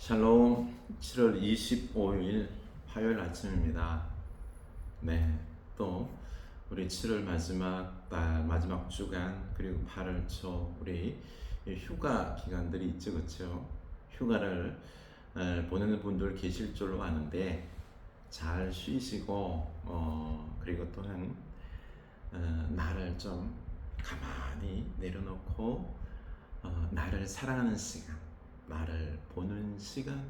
샬롬. 7월 25일 화요일 아침입니다. 네, 또 우리 7월 마지막 달, 마지막 주간, 그리고 8월 초 우리 휴가 기간들이 있죠, 그렇죠? 휴가를 보내는 분들 계실 줄로 아는데 잘 쉬시고 그리고 또한 나를 좀 가만히 내려놓고 나를 사랑하는 시간, 나를 보는 시간,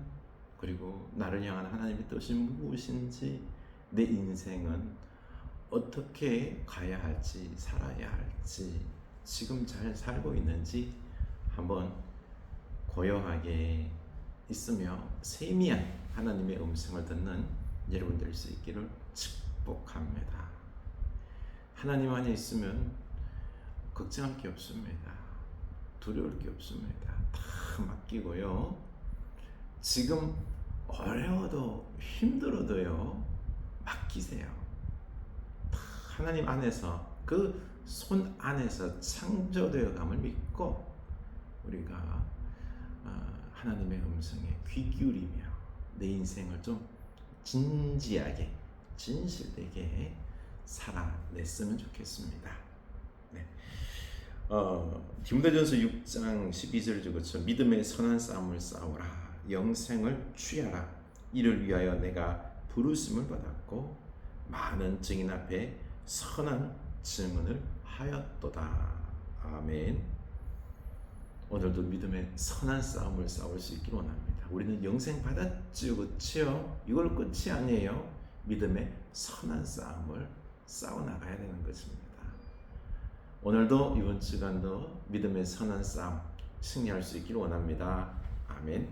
그리고 나를 향한 하나님의 뜻이 무엇인지, 내 인생은 어떻게 가야 할지, 살아야 할지, 지금 잘 살고 있는지 한번 고요하게 있으며 세미한 하나님의 음성을 듣는 여러분 될 수 있기를 축복합니다. 하나님 안에 있으면 걱정할 게 없습니다. 두려울 게 없습니다. 다 맡기고요. 지금 어려워도 힘들어도요, 맡기세요. 다 하나님 안에서, 그 손 안에서 창조되어 감을 믿고 우리가 하나님의 음성에 귀 기울이며 내 인생을 좀 진지하게, 진실되게 살아냈으면 좋겠습니다. 네. 디모데전서 6장 12절 적었죠. 믿음의 선한 싸움을 싸우라. 영생을 취하라. 이를 위하여 내가 부르심을 받았고 많은 증인 앞에 선한 증언을 하였도다. 아멘. 오늘도 믿음의 선한 싸움을 싸울 수 있기를 원합니다. 우리는 영생 받았죠, 그렇죠? 이걸 끝이 아니에요. 믿음의 선한 싸움을 싸워나가야 되는 것입니다. 오늘도 이번 주간도 믿음의 선한 싸움 승리할 수 있기를 원합니다. 아멘.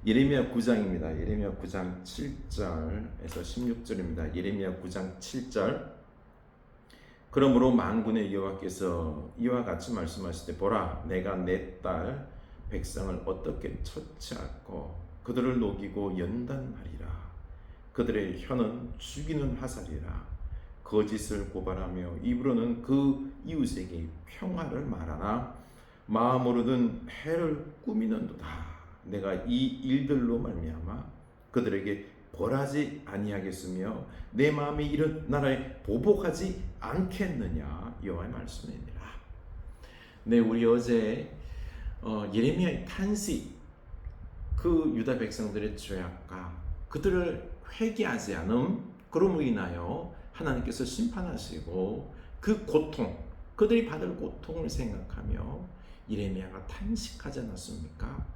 예레미야 9장입니다. 예레미야 9장 7절에서 16절입니다. 예레미야 9장 7절. 그러므로 만군의 여호와께서 이와 같이 말씀하시되, 보라, 내가 내 딸 백성을 어떻게 처치하고 그들을 녹이고 연단하리라. 그들의 혀는 죽이는 화살이라. 거짓을 고발하며 입으로는 그 이웃에게 평화를 말하나 마음으로는 해를 꾸미는도다. 내가 이 일들로 말미암아 그들에게 벌하지 아니하겠으며 내 마음이 이런 나라에 보복하지 않겠느냐. 여호와의 말씀입니다. 네, 우리 어제 예레미야의 탄식, 그 유다 백성들의 죄악과 그들을 회개하지 않음, 그럼으로 인하여 하나님께서 심판하시고 그 고통, 그들이 받을 고통을 생각하며 예레미야가 탄식하지 않았습니까?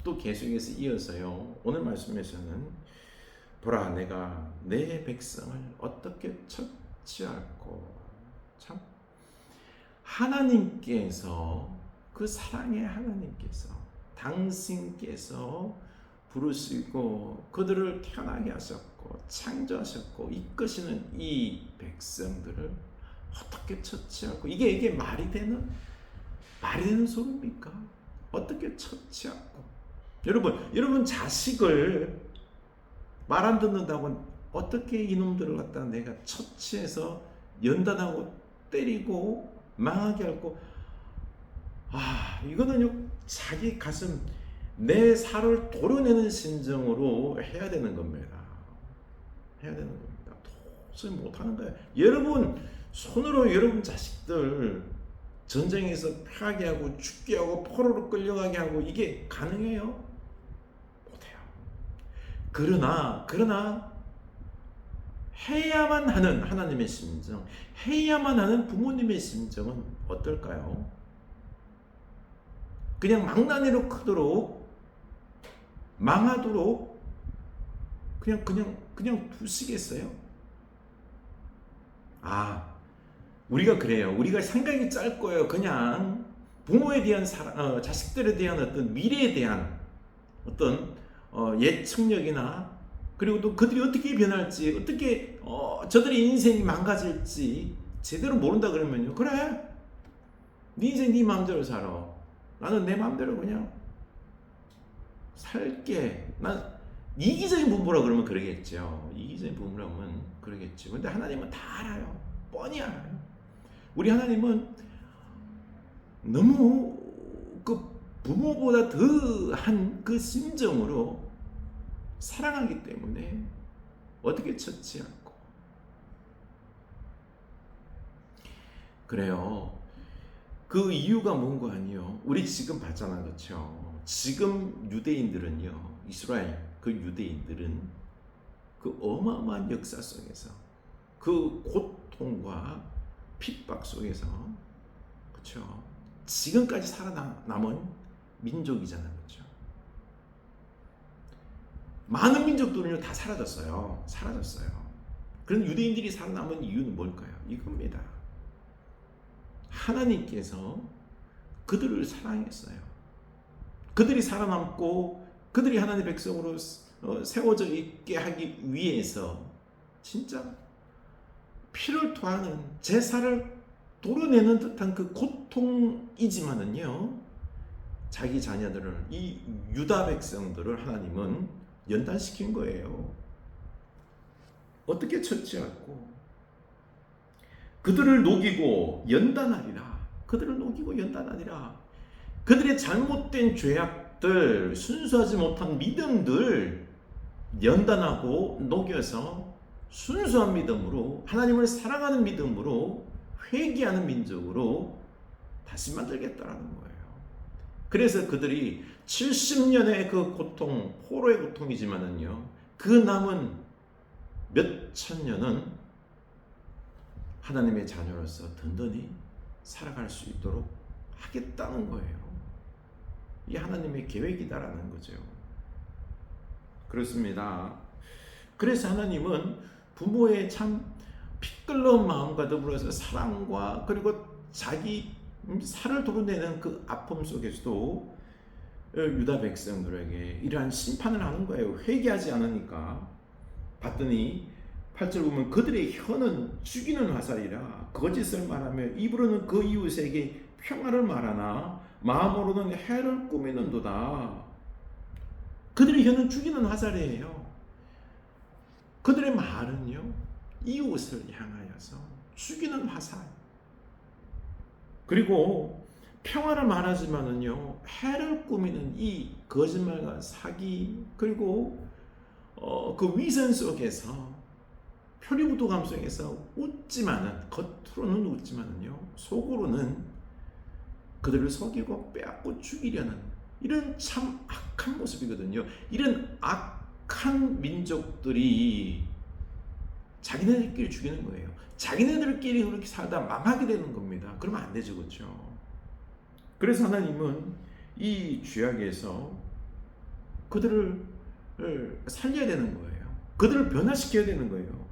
또 계속해서 이어서요, 오늘 말씀에서는 보라, 내가 내 백성을 어떻게 처치할고. 참, 하나님께서, 그 사랑의 하나님께서, 당신께서 부르시고 그들을 태어나게 하셨고 창조하셨고 이끄시는 이 백성들을 어떻게 처치하고, 이게 말이 되는 소리입니까? 어떻게 처치하고. 여러분 자식을 말 안 듣는다고 어떻게 이놈들을 갖다가 내가 처치해서 연단하고 때리고 망하게 하고. 이거는요, 자기 가슴, 내 살을 도려내는 심정으로 해야 되는 겁니다. 해야 되는 겁니다. 도저히 못하는 거예요. 여러분 손으로 여러분 자식들 전쟁에서 패하게 하고 죽게 하고 포로로 끌려가게 하고 이게 가능해요? 못해요. 그러나 해야만 하는 하나님의 심정, 해야만 하는 부모님의 심정은 어떨까요? 그냥 망나니로 크도록, 망하도록 그냥 두시겠어요? 우리가 그래요. 우리가 생각이 짧고요. 그냥 부모에 대한 사랑, 자식들에 대한 어떤 미래에 대한 어떤 예측력이나, 그리고 또 그들이 어떻게 변할지, 어떻게 저들의 인생이 망가질지 제대로 모른다 그러면요, 그래, 네 인생 네 마음대로 살아. 나는 내 마음대로 그냥 살게. 난 이기적인 부모라 그러면 그러겠죠. 이기적인 부모라 그러면 그러겠죠. 근데 하나님은 다 알아요. 뻔히 알아요. 우리 하나님은 너무 부모보다 더한 그 심정으로 사랑하기 때문에 어떻게 처치 않고 그래요. 그 이유가 뭔가 아니요. 우리 지금 봤잖아, 그렇죠? 지금 유대인들은요, 이스라엘 그 유대인들은 그 어마어마한 역사 속에서 그 고통과 핍박 속에서 그렇죠? 지금까지 살아남은 민족이잖아요, 그렇죠? 많은 민족들은요 다 사라졌어요. 그런 유대인들이 살아남은 이유는 뭘까요? 이겁니다. 하나님께서 그들을 사랑했어요. 그들이 살아남고 그들이 하나님의 백성으로 세워져 있게 하기 위해서 진짜 피를 토하는 제사를 도려내는 듯한 그 고통이지만은요, 자기 자녀들을, 이 유다 백성들을 하나님은 연단시킨 거예요. 어떻게 처치하고 그들을 녹이고 연단하리라. 그들의 잘못된 죄악들, 순수하지 못한 믿음들 연단하고 녹여서 순수한 믿음으로, 하나님을 사랑하는 믿음으로 회개하는 민족으로 다시 만들겠다라는 거예요. 그래서 그들이 70년의 그 고통, 포로의 고통이지만은요, 그 남은 몇 천 년은 하나님의 자녀로서 든든히 살아갈 수 있도록 하겠다는 거예요. 이 하나님의 계획이다라는 거죠. 그렇습니다. 그래서 하나님은 부모의 참 피끌러온 마음과 더불어서 사랑과 그리고 자기 살을 도려내는 그 아픔 속에서도 유다 백성들에게 이러한 심판을 하는 거예요. 회개하지 않으니까. 봤더니 8절 보면 그들의 혀는 죽이는 화살이라 거짓을 말하며 입으로는 그 이웃에게 평화를 말하나 마음으로는 해를 꾸미는도다. 그들의 혀는 죽이는 화살이에요. 그들의 말은요, 이웃을 향하여서 죽이는 화살. 그리고 평화를 말하지만은요, 해를 꾸미는 이 거짓말과 사기, 그리고 그 위선 속에서 표리부도 속에서 웃지만은, 겉으로는 웃지만은요, 속으로는 그들을 속이고 빼앗고 죽이려는 이런 참 악한 모습이거든요. 이런 악한 민족들이 자기네들끼리 죽이는 거예요. 자기네들끼리 그렇게 살다 망하게 되는 겁니다. 그러면 안 되죠, 그렇죠? 그래서 하나님은 이 죄악에서 그들을 살려야 되는 거예요. 그들을 변화시켜야 되는 거예요.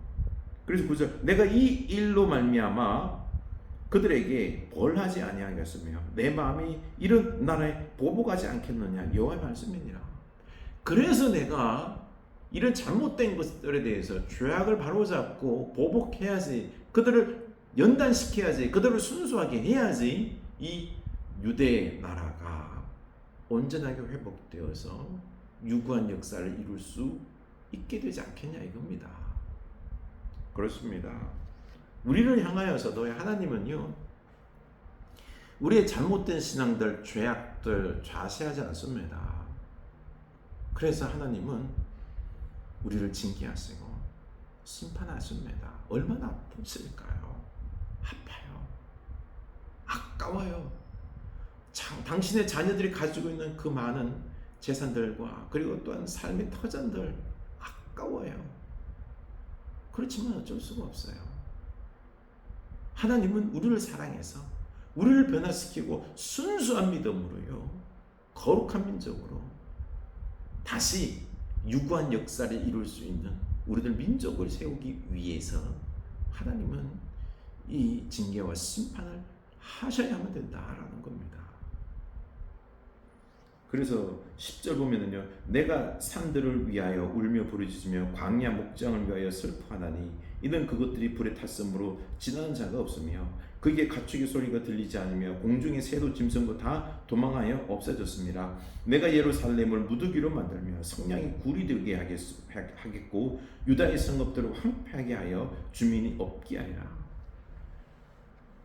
그래서 보죠. 내가 이 일로 말미암아 그들에게 벌하지 아니하겠으며 내 마음이 이런 나라에 보복하지 않겠느냐, 여호와의 말씀이니라. 그래서 내가 이런 잘못된 것들에 대해서 죄악을 바로잡고 보복해야지, 그들을 연단시켜야지, 그들을 순수하게 해야지 이 유대 나라가 온전하게 회복되어서 유구한 역사를 이룰 수 있게 되지 않겠냐 이겁니다. 그렇습니다. 우리를 향하여서도 하나님은요, 우리의 잘못된 신앙들, 죄악들 좌시하지 않습니다. 그래서 하나님은 우리를 징계하시고 심판하십니다. 얼마나 아프실까요? 아파요. 아까워요. 당신의 자녀들이 가지고 있는 그 많은 재산들과 그리고 또한 삶의 터전들 아까워요. 그렇지만 어쩔 수가 없어요. 하나님은 우리를 사랑해서 우리를 변화시키고 순수한 믿음으로요, 거룩한 민족으로 다시 유구한 역사를 이룰 수 있는 우리들 민족을 세우기 위해서 하나님은 이 징계와 심판을 하셔야만 된다라는 겁니다. 그래서 10절 보면은요, 내가 산들을 위하여 울며 부르짖으며 광야 목장을 위하여 슬퍼하나니 이는 그것들이 불에 탔으므로 지나는 자가 없으며 그에게 가축의 소리가 들리지 않으며 공중의 새도 짐승도 다 도망하여 없어졌습니다. 내가 예루살렘을 무더기로 만들며 성량이 굴이 들게 하겠고 유다의 성읍들을 황폐하게 하여 주민이 없게 하리라.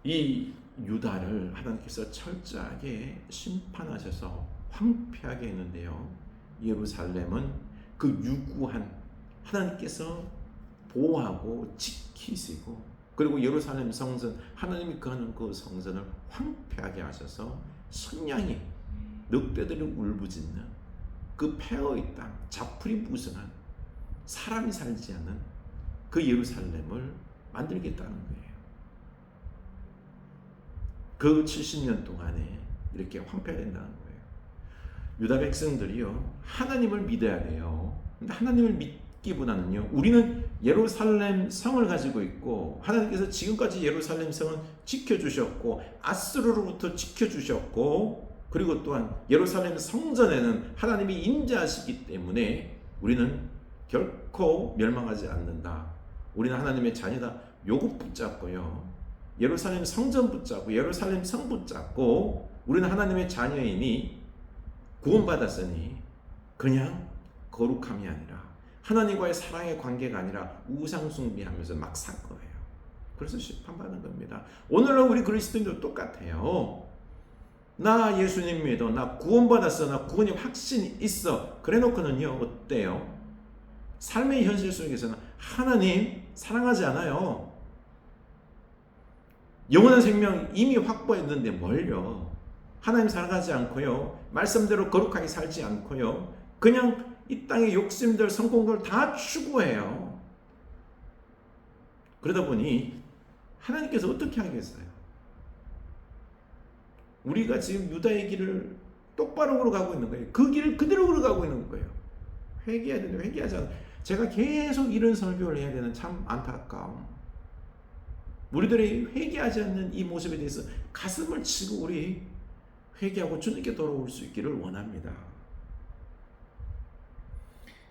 이 유다를 하나님께서 철저하게 심판하셔서 황폐하게 했는데요. 예루살렘은 그 유구한 하나님께서 보호하고 지키시고, 그리고 예루살렘 성전, 하나님이 거하는 그 성전을 황폐하게 하셔서 선량이 늑대들이 울부짖는 그 폐허의 땅, 자풀이 무성한 사람이 살지 않는 그 예루살렘을 만들겠다는 거예요. 그 70년 동안에 이렇게 황폐된다는 거예요. 유다 백성들이요, 하나님을 믿어야 돼요. 근데 하나님을 믿기보다는요, 우리는 예루살렘 성을 가지고 있고, 하나님께서 지금까지 예루살렘 성은 지켜주셨고, 아수르로부터 지켜주셨고, 그리고 또한 예루살렘 성전에는 하나님이 임재하시기 때문에 우리는 결코 멸망하지 않는다. 우리는 하나님의 자녀다. 요것 붙잡고요, 예루살렘 성전 붙잡고, 예루살렘 성 붙잡고, 우리는 하나님의 자녀이니 구원받았으니 그냥 거룩함이 아니라 하나님과의 사랑의 관계가 아니라 우상 숭배하면서 막 산 거예요. 그래서 심판받는 겁니다. 오늘날 우리 그리스도인도 똑같아요. 나 예수님 믿어, 나 구원받았어, 나 구원의 확신이 있어, 그래 놓고는요, 어때요? 삶의 현실 속에서는 하나님 사랑하지 않아요. 영원한 생명 이미 확보했는데 뭘요? 하나님 사랑하지 않고요, 말씀대로 거룩하게 살지 않고요, 그냥 이 땅의 욕심들, 성공들 다 추구해요. 그러다 보니 하나님께서 어떻게 하겠어요? 우리가 지금 유다의 길을 똑바로 걸어가고 있는 거예요. 그 길을 그대로 걸어가고 있는 거예요. 회개해야 되는데 회개하지 않아요. 제가 계속 이런 설교를 해야 되는 참 안타까움. 우리들이 회개하지 않는 이 모습에 대해서 가슴을 치고 우리 회개하고 주님께 돌아올 수 있기를 원합니다.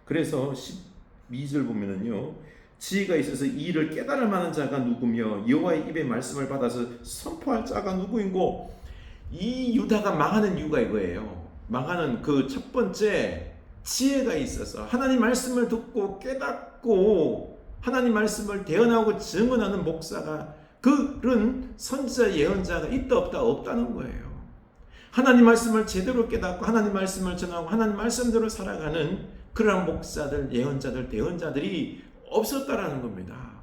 그래서 12절 보면은요, 지혜가 있어서 이 일을 깨달을 만한 자가 누구며 여호와의 입의 말씀을 받아서 선포할 자가 누구인고. 이 유다가 망하는 이유가 이거예요. 망하는 그 첫 번째, 지혜가 있어서 하나님 말씀을 듣고 깨닫고 하나님 말씀을 대언하고 증언하는 목사가, 그런 선지자 예언자가 있다 없다 없다는 거예요. 하나님 말씀을 제대로 깨닫고 하나님 말씀을 전하고 하나님 말씀대로 살아가는 그러한 목사들, 예언자들, 대언자들이 없었다라는 겁니다.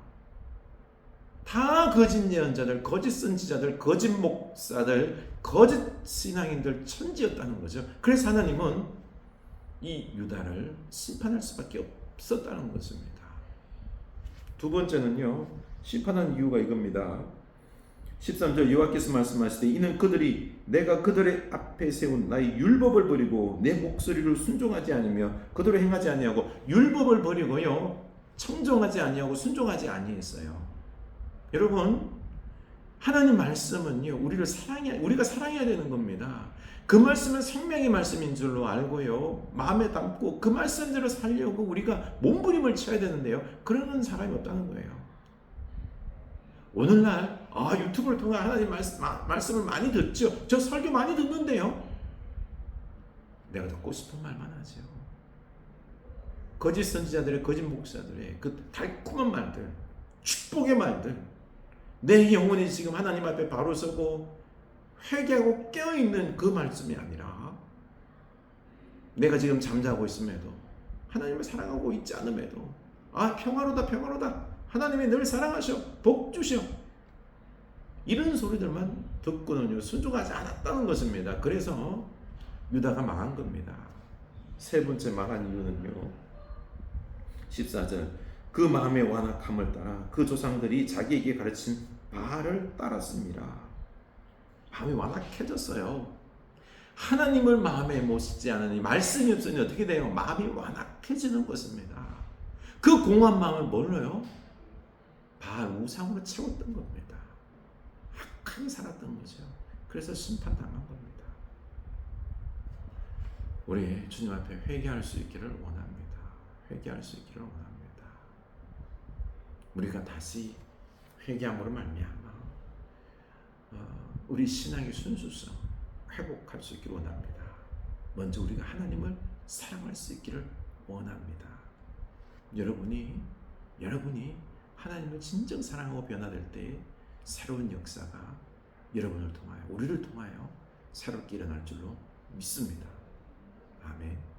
다 거짓 예언자들, 거짓 선지자들, 거짓 목사들, 거짓 신앙인들, 천지였다는 거죠. 그래서 하나님은 이 유다를 심판할 수밖에 없었다는 것입니다. 두 번째는요, 심판한 이유가 이겁니다. 13절, 여호와께서 말씀하시되 이는 그들이 내가 그들의 앞에 세운 나의 율법을 버리고 내 목소리를 순종하지 아니며 그대로 행하지 아니하고, 율법을 버리고요, 청종하지 아니하고 순종하지 아니했어요. 여러분, 하나님 말씀은요, 우리가 사랑해야 되는 겁니다. 그 말씀은 생명의 말씀인 줄로 알고요, 마음에 담고 그 말씀대로 살려고 우리가 몸부림을 쳐야 되는데요, 그러는 사람이 없다는 거예요. 오늘날 유튜브를 통해 하나님 말씀을 많이 듣죠. 저 설교 많이 듣는데요, 내가 듣고 싶은 말만 하죠. 거짓 선지자들의, 거짓 목사들의 그 달콤한 말들, 축복의 말들, 내 영혼이 지금 하나님 앞에 바로 서고 회개하고 깨어있는 그 말씀이 아니라, 내가 지금 잠자고 있음에도, 하나님을 사랑하고 있지 않음에도, 평화로다 평화로다, 하나님이 늘 사랑하셔, 복 주셔, 이런 소리들만 듣고는요, 순종하지 않았다는 것입니다. 그래서 유다가 망한 겁니다. 세 번째 망한 이유는요, 14절, 그 마음의 완악함을 따라 그 조상들이 자기에게 가르친 바알을 따랐습니다. 마음이 완악해졌어요. 하나님을 마음에 모시지 않으니, 말씀이 없으니 어떻게 돼요? 마음이 완악해지는 것입니다. 그 공허한 마음을 뭘로요? 바알 우상으로 채웠던 겁니다. 악하게 살았던 거죠. 그래서 심판당한 겁니다. 우리 주님 앞에 회개할 수 있기를 원합니다. 회개할 수 있기를 원합니다. 우리가 다시 회개함으로 말미암아 우리 신앙의 순수성 회복할 수 있기를 원합니다. 먼저 우리가 하나님을 사랑할 수 있기를 원합니다. 여러분이 하나님을 진정 사랑하고 변화될 때 새로운 역사가 여러분을 통하여, 우리를 통하여 새롭게 일어날 줄로 믿습니다. 아멘.